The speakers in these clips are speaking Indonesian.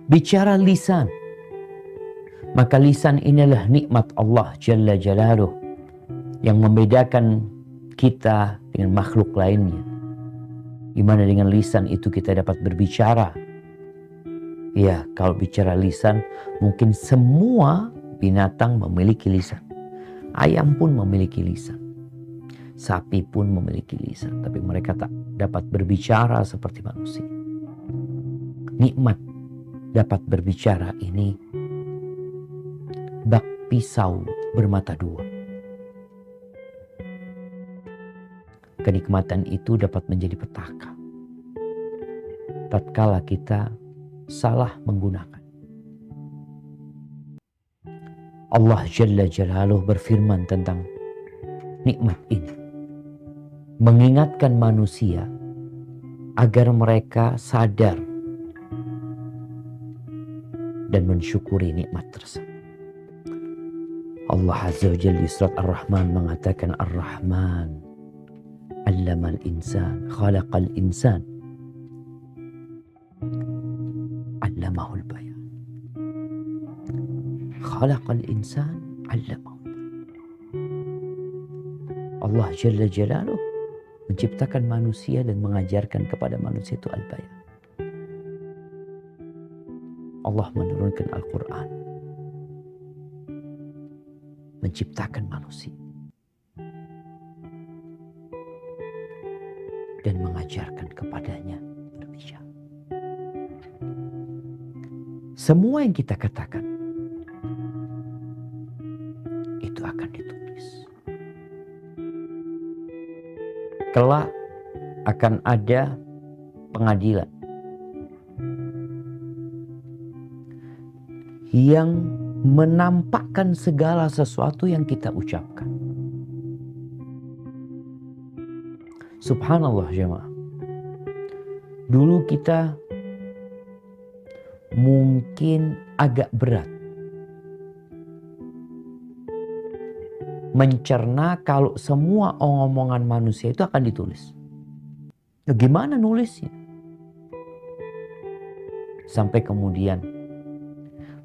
bicara lisan. Maka lisan inilah nikmat Allah Jalla Jalaluh yang membedakan kita dengan makhluk lainnya. Di mana dengan lisan itu kita dapat berbicara. Ya, kalau bicara lisan, mungkin semua binatang memiliki lisan. Ayam pun memiliki lisan. Sapi pun memiliki lisan. Tapi mereka tak dapat berbicara seperti manusia. Nikmat dapat berbicara ini bak pisau bermata dua. Kenikmatan itu dapat menjadi petaka tatkala kita salah menggunakan. Allah Jalla Jalaluh berfirman tentang nikmat ini, mengingatkan manusia agar mereka sadar dan mensyukuri nikmat tersebut. Allah Azza wa Jalla di surat Ar-Rahman mengatakan, Ar-Rahman allamal insan khalaqal insan allamahul bayan. Khalaqal insan allamahul bayan. Allah Jalla Jalaluh menciptakan manusia dan mengajarkan kepada manusia itu al-bayan. Allah menurunkan Al-Quran, menciptakan manusia dan mengajarkan kepadanya berbicara. Semua yang kita katakan itu akan ditulis. Kelak akan ada pengadilan yang menampakkan segala sesuatu yang kita ucapkan. Subhanallah jemaah. Dulu kita mungkin agak berat mencerna kalau semua omongan manusia itu akan ditulis. Ya, gimana nulisnya? Sampai kemudian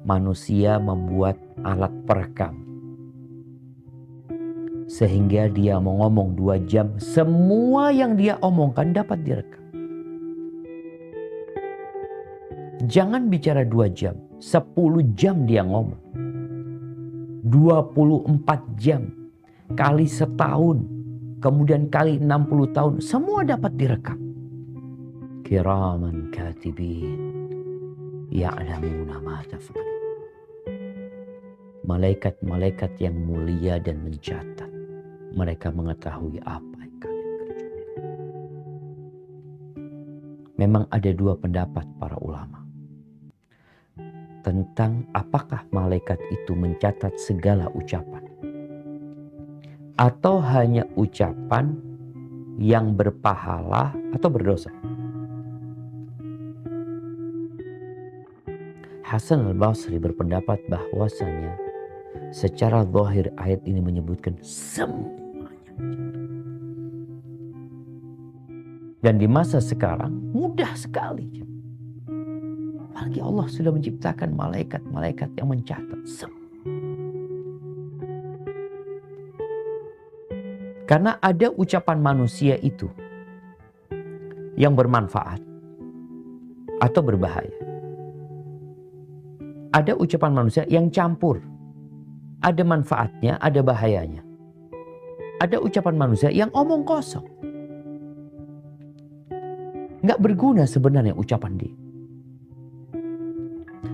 manusia membuat alat perekam. Sehingga dia mau ngomong 2 jam, semua yang dia omongkan dapat direkam. Jangan bicara 2 jam, 10 jam dia ngomong. 24 jam, kali setahun, kemudian kali 60 tahun, semua dapat direkam. Kiraman katibin, ya'lamuna ma taf'alun. Malaikat-malaikat yang mulia dan mencatat. Mereka mengetahui apa yang kalian kerjakan. Memang ada 2 pendapat para ulama tentang apakah malaikat itu mencatat segala ucapan atau hanya ucapan yang berpahala atau berdosa. Hasan al-Basri berpendapat bahwasanya secara zahir ayat ini menyebutkan semuanya. Dan di masa sekarang mudah sekali. Apalagi Allah sudah menciptakan malaikat-malaikat yang mencatat semua. Karena ada ucapan manusia itu yang bermanfaat atau berbahaya. Ada ucapan manusia yang campur. Ada manfaatnya, ada bahayanya. Ada ucapan manusia yang omong kosong. Nggak berguna sebenarnya ucapan dia.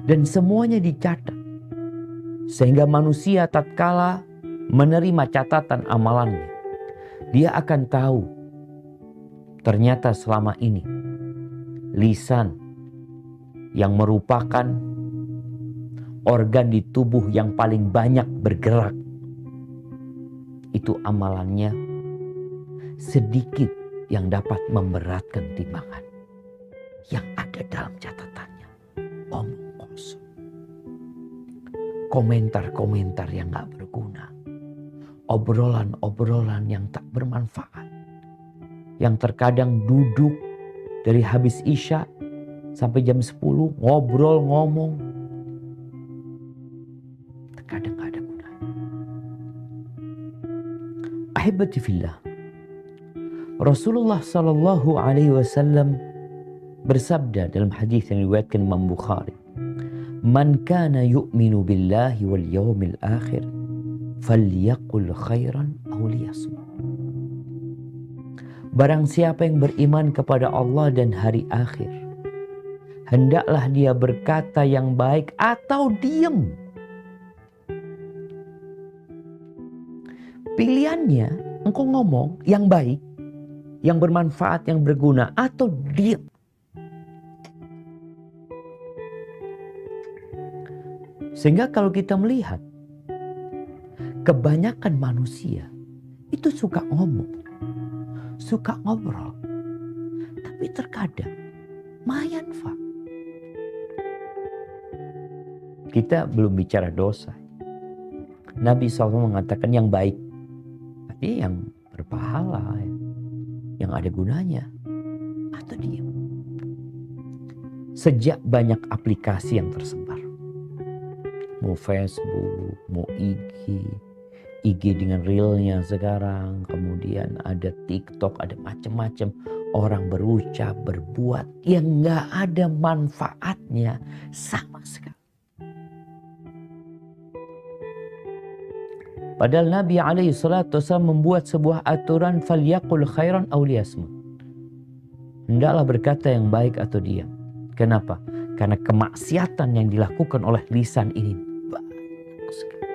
Dan semuanya dicatat. Sehingga manusia tatkala menerima catatan amalannya, dia akan tahu ternyata selama ini lisan yang merupakan organ di tubuh yang paling banyak bergerak, itu amalannya sedikit yang dapat memberatkan timbangan. Yang ada dalam catatannya omong kosong, komentar-komentar yang gak berguna, obrolan-obrolan yang tak bermanfaat, yang terkadang duduk dari habis isya sampai jam 10 ngobrol, ngomong. Terkadang gak ada gunanya. Ahibati fillah, Rasulullah Sallallahu Alaihi Wasallam bersabda dalam hadis yang diriwayatkan Imam Bukhari, "Man kana yu'minu billahi wal yawmil akhir, falyaqul khairan aw liyasmut." Barang siapa yang beriman kepada Allah dan hari akhir, hendaklah dia berkata yang baik atau diam. Pilihannya, engkau ngomong yang baik, yang bermanfaat, yang berguna, atau diam. Sehingga kalau kita melihat, kebanyakan manusia itu suka ngomong, suka ngobrol, tapi terkadang mayanfa. Kita belum bicara dosa. Nabi SAW mengatakan yang baik, tapi yang berpahala, yang ada gunanya, atau diam. Sejak banyak aplikasi yang tersebar, mau Facebook, mau IG dengan reelnya sekarang, kemudian ada TikTok, ada macam-macam orang berucap, berbuat yang nggak ada manfaatnya sama sekali. Padahal Nabi SAW membuat sebuah aturan, falyaqul khairan aw liyasmut. Hendaklah berkata yang baik atau diam. Kenapa? Karena kemaksiatan yang dilakukan oleh lisan ini banyak sekali.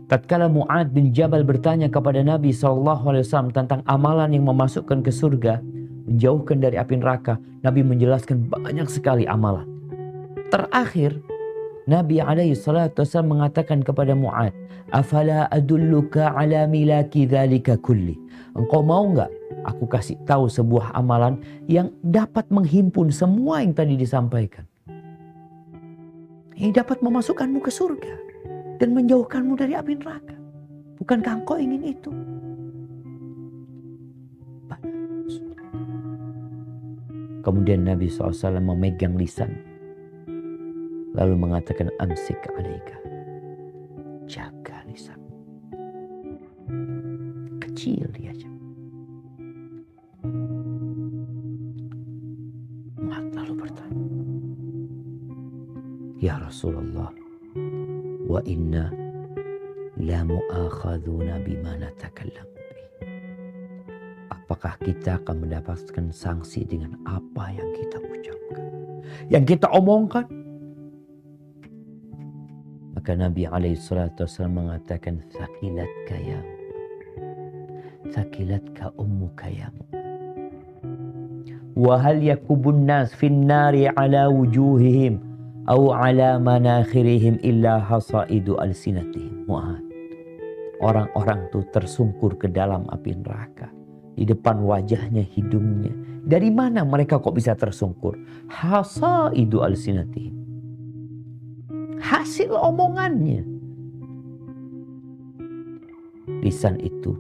Tatkala Mu'ad bin Jabal bertanya kepada Nabi SAW tentang amalan yang memasukkan ke surga, menjauhkan dari api neraka, Nabi menjelaskan banyak sekali amalan. Terakhir, Nabi SAW mengatakan kepada Mu'ad, "Afala adulluka ala milaki dzalika kulli?" Engkau mau nggak aku kasih tahu sebuah amalan yang dapat menghimpun semua yang tadi disampaikan, yang dapat memasukkanmu ke surga dan menjauhkanmu dari api neraka? Bukankah engkau ingin itu? Kemudian Nabi SAW memegang lisan, lalu mengatakan, "Amsik alaika." Jaga lisan. Kecil dia aja. Mu'ad lalu bertanya, "Ya Rasulullah, wa inna la mu'akhaduna bima natakallam bih." Apakah kita akan mendapatkan sanksi dengan apa yang kita ucapkan, yang kita omongkan? Maka Nabi SAW mengatakan, "Thaqilatka ya Mu'ad, thaqilatka ummuka ya Mu'ad, wa hal yakubun nas fin nari ala wujuhihim aw ala manakhirihim illa hasaidu alsinatihim." Mu'ad, orang-orang itu tersungkur ke dalam api neraka. Di depan wajahnya, hidungnya. Dari mana mereka kok bisa tersungkur? Hasaidu alsinatihim, hasil omongannya. Lisan itu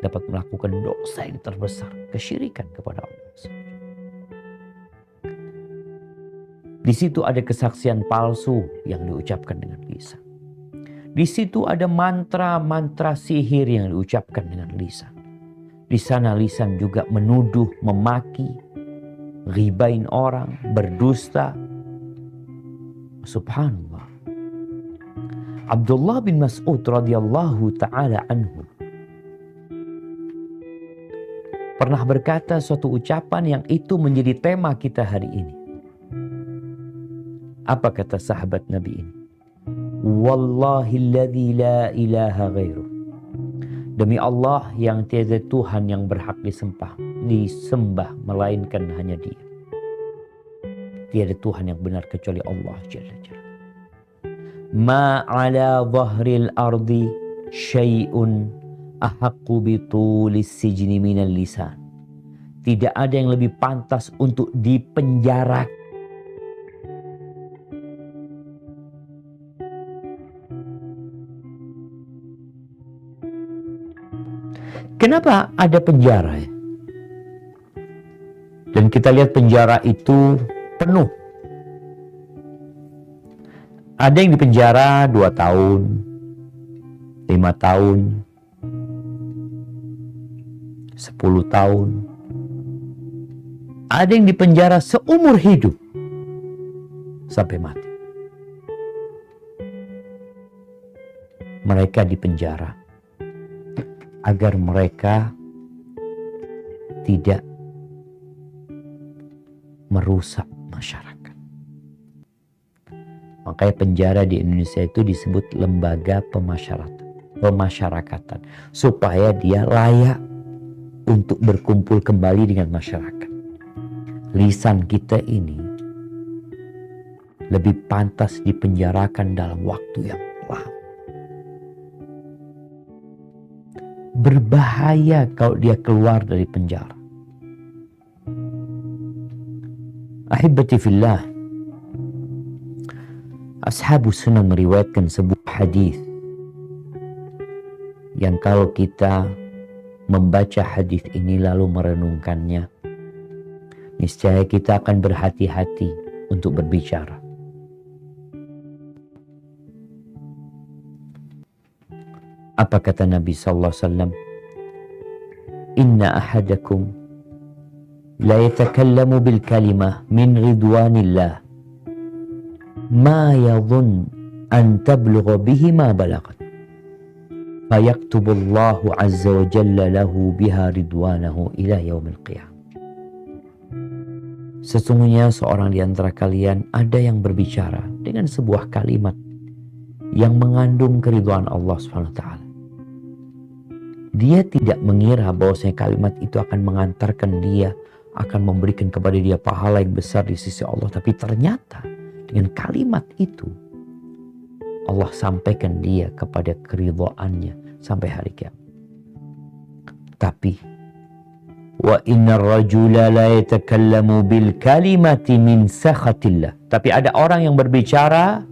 dapat melakukan dosa yang terbesar, kesyirikan kepada Allah. Di situ ada kesaksian palsu yang diucapkan dengan lisan. Di situ ada mantra-mantra sihir yang diucapkan dengan lisan. Di sana lisan juga menuduh, memaki, ghibain orang, berdusta. Subhanallah. Abdullah bin Mas'ud radhiyallahu taala anhu pernah berkata suatu ucapan yang itu menjadi tema kita hari ini. Apa kata sahabat Nabi ini? "Wallahilladzi la ilaha ghairuh." Demi Allah yang tiada Tuhan yang berhak disembah melainkan hanya Dia. Tiada Tuhan yang benar kecuali Allah Jalla Jalla. "Ma ala dhahril ardi syai'un ahaqqu bitulis sijni minal lisan." Tidak ada yang lebih pantas untuk dipenjara Kenapa ada penjara ya? Dan kita lihat penjara itu penuh. Ada yang dipenjara 2 tahun, 5 tahun, 10 tahun. Ada yang dipenjara seumur hidup sampai mati. Mereka dipenjara agar mereka tidak merusak masyarakat. Makanya penjara di Indonesia itu disebut lembaga pemasyarakatan, supaya dia layak untuk berkumpul kembali dengan masyarakat. Lisan kita ini lebih pantas dipenjarakan dalam waktu yang lama. Berbahaya kalau dia keluar dari penjara. Ahibati fillah, Ashabus Sunan meriwayatkan sebuah hadis yang kalau kita membaca hadis ini lalu merenungkannya, niscaya kita akan berhati-hati untuk berbicara. Apa kata Nabi sallallahu alaihi wasallam? Inna ahadakum la yatakallamu bil kalimah min ridwanillah ma yadhun an tablugha bihi ma balagat fayaktubullahu azza wa jalla lahu biha ridwanahu ila yaumil qiyamah. Sesungguhnya seorang di antara kalian ada yang berbicara dengan sebuah kalimat yang mengandung keridhaan Allah SWT. Dia tidak mengira bahwasanya kalimat itu akan mengantarkan dia, akan memberikan kepada dia pahala yang besar di sisi Allah. Tapi ternyata dengan kalimat itu Allah sampaikan dia kepada keridhaannya sampai hari kiamat. Tapi wa innar rajula la yatakallamu bil kalimati min sakhatillah. Tapi ada orang yang berbicara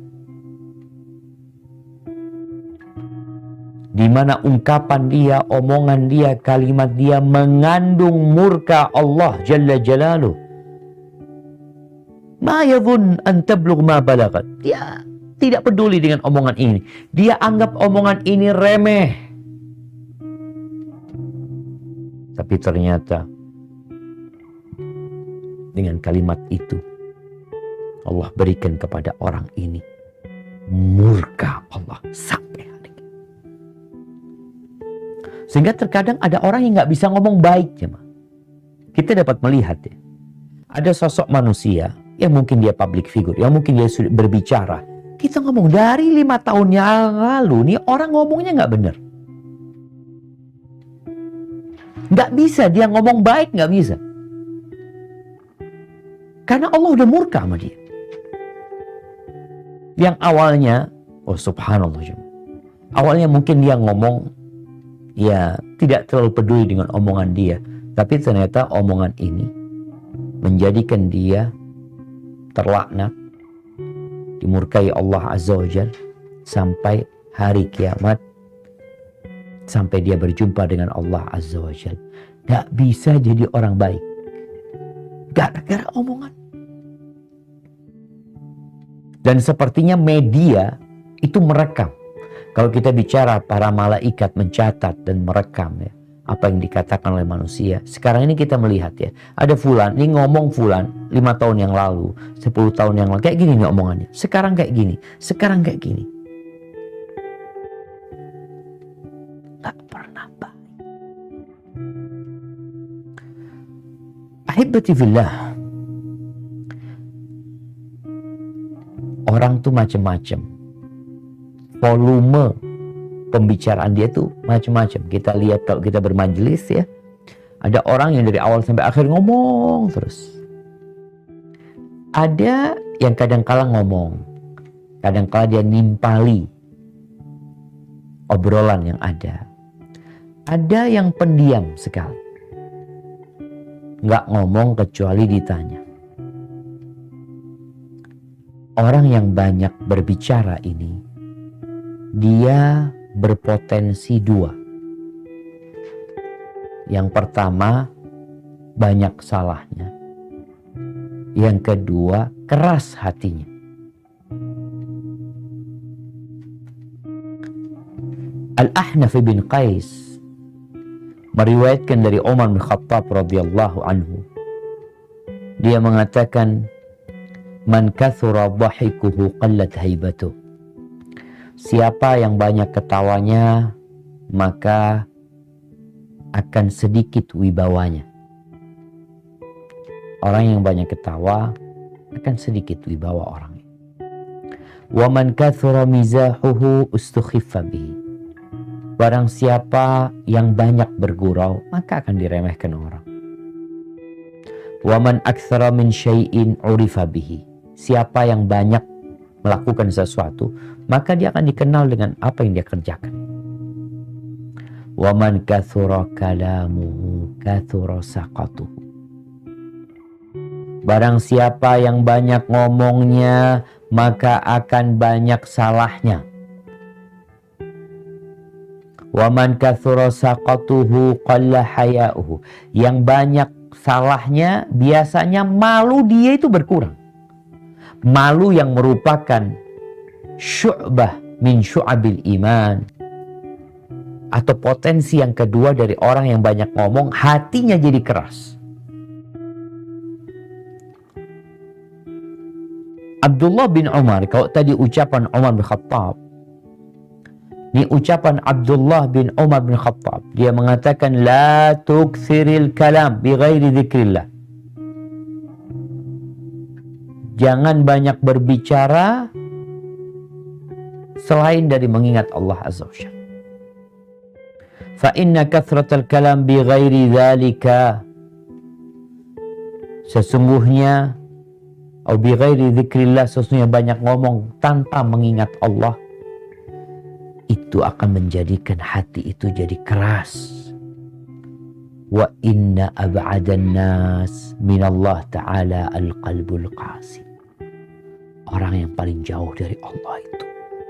di mana ungkapan dia, omongan dia, kalimat dia mengandung murka Allah Jalla Jalaluh. Ma yadhun an tablugh ma balagat. Dia tidak peduli dengan omongan ini. Dia anggap omongan ini remeh. Tapi ternyata dengan kalimat itu Allah berikan kepada orang ini murka Allah sampai hari ini. Sehingga terkadang ada orang yang nggak bisa ngomong baik, jemaah. Kita dapat melihat ya, ada sosok manusia yang mungkin dia public figure, yang mungkin dia sudah berbicara. Kita ngomong dari 5 tahun yang lalu, nih orang ngomongnya nggak benar. Nggak bisa dia ngomong baik, nggak bisa. Karena Allah udah murka sama dia. Yang awalnya, oh subhanallah, awalnya mungkin dia ngomong, ya tidak terlalu peduli dengan omongan dia. Tapi ternyata omongan ini menjadikan dia terlaknat, dimurkai Allah Azza wa Jalla sampai hari kiamat, sampai dia berjumpa dengan Allah Azza wa Jalla. Gak bisa jadi orang baik gara-gara omongan. Dan sepertinya media itu merekam. Kalau kita bicara para malaikat mencatat dan merekam ya, apa yang dikatakan oleh manusia. Sekarang ini kita melihat ya, ada fulan, ini ngomong fulan 5 tahun yang lalu, 10 tahun yang lalu, kayak gini nih omongannya. Sekarang kayak gini, sekarang kayak gini. Gak pernah baik. Ahibati fillah. Orang tuh macam-macam. Volume pembicaraan dia tuh macam-macam. Kita lihat kalau kita bermajelis ya, ada orang yang dari awal sampai akhir ngomong terus. Ada yang kadang-kala ngomong, kadang-kala dia nimpali obrolan yang ada. Ada yang pendiam sekali, nggak ngomong kecuali ditanya. Orang yang banyak berbicara ini, dia berpotensi 2. Yang pertama, banyak salahnya. Yang kedua, keras hatinya. Al-Ahnaf bin Qais meriwayatkan dari Umar bin Khattab radhiyallahu anhu. Dia mengatakan, "Man kathura dhahikuhu qallat haibatuh." Siapa yang banyak ketawanya, maka akan sedikit wibawanya. Orang yang banyak ketawa akan sedikit wibawa orang. Wa man kathura mizahuhu ustukhiffa bihi. Barang siapa yang banyak bergurau, maka akan diremehkan orang. Wa man aktsara min syai'in urifa bihi. Siapa yang banyak melakukan sesuatu, maka dia akan dikenal dengan apa yang dia kerjakan. Wa man kathura kalamuhu kathura saqatuhu. Barang siapa yang banyak ngomongnya, maka akan banyak salahnya. Wa man kathura saqatuhu qalla haya'uhu. Yang banyak salahnya, biasanya malu dia itu berkurang. Malu yang merupakan syu'bah min syu'abil iman, atau potensi yang kedua dari orang yang banyak ngomong, hatinya jadi keras. Abdullah bin Umar, kalau tadi ucapan Umar bin Khattab, ini ucapan Abdullah bin Umar bin Khattab. Dia mengatakan, la tukthiril kalam bi ghairi dzikrillah. Jangan banyak berbicara selain dari mengingat Allah Azza wa Jalla. Fa inna kathratal kalam bi ghairi dzalika. Sesungguhnya atau bi ghairi dzikrillah, sesungguhnya banyak ngomong tanpa mengingat Allah, itu akan menjadikan hati itu jadi keras. Wa inna ab'adan nas minallah ta'ala al-qalbul qasi. Orang yang paling jauh dari Allah itu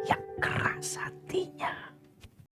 yang keras hatinya.